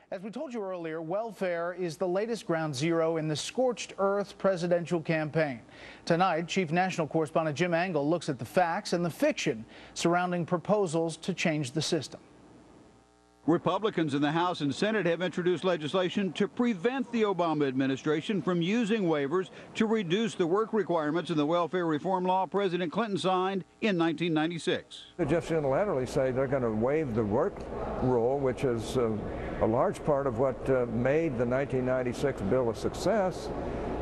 As we told you earlier, welfare is the latest ground zero in the scorched earth presidential campaign. Tonight, Chief National Correspondent Jim Angle looks at the facts and the fiction surrounding proposals to change the system. Republicans in the House and Senate have introduced legislation to prevent the Obama administration from using waivers to reduce the work requirements in the welfare reform law President Clinton signed in 1996. They just unilaterally say they're going to waive the work rule, which is a large part of what made the 1996 bill a success.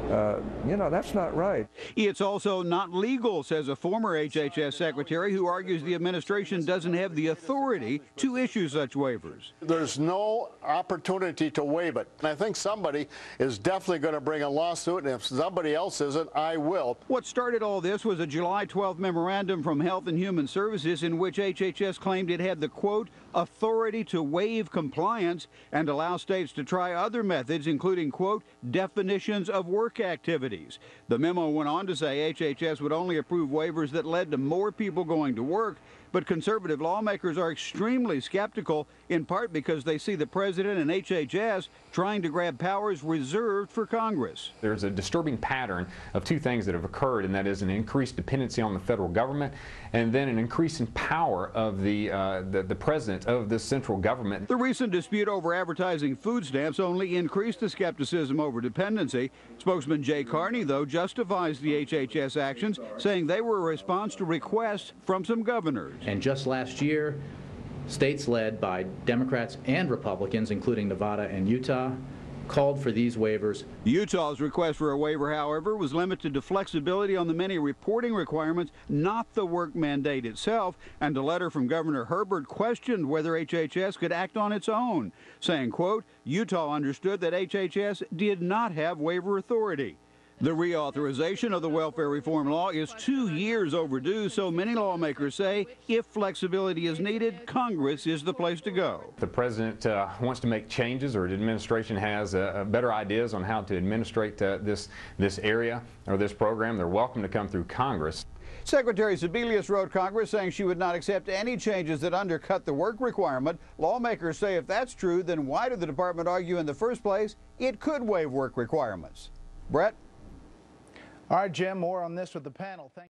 That's not right. It's also not legal, says a former HHS secretary who argues the administration doesn't have the authority to issue such waivers. There's no opportunity to waive it. And I think somebody is definitely going to bring a lawsuit, and if somebody else isn't, I will. What started all this was a July 12th memorandum from Health and Human Services in which HHS claimed it had the, quote, authority to waive compliance and allow states to try other methods, including, quote, definitions of work activities. The memo went on to say HHS would only approve waivers that led to more people going to work, but conservative lawmakers are extremely skeptical, in part because they see the president and HHS trying to grab powers reserved for Congress. There's a disturbing pattern of two things that have occurred, and that is an increased dependency on the federal government and then an increase in power of the president of the central government. The recent dispute over advertising food stamps only increased the skepticism over dependency. Spokesman Jay Carney, though, justifies the HHS actions, saying they were a response to requests from some governors. And just last year, states led by Democrats and Republicans, including Nevada and Utah, called for these waivers. Utah's request for a waiver, however, was limited to flexibility on the many reporting requirements, not the work mandate itself, and a letter from Governor Herbert questioned whether HHS could act on its own, saying, quote, Utah understood that HHS did not have waiver authority. The reauthorization of the welfare reform law is 2 years overdue, so many lawmakers say if flexibility is needed, Congress is the place to go. If the president wants to make changes, or the administration has better ideas on how to administrate this area or this program, they're welcome to come through Congress. Secretary Sebelius wrote Congress saying she would not accept any changes that undercut the work requirement. Lawmakers say if that's true, then why did the department argue in the first place it could waive work requirements? Brett? All right, Jim, more on this with the panel. Thank you.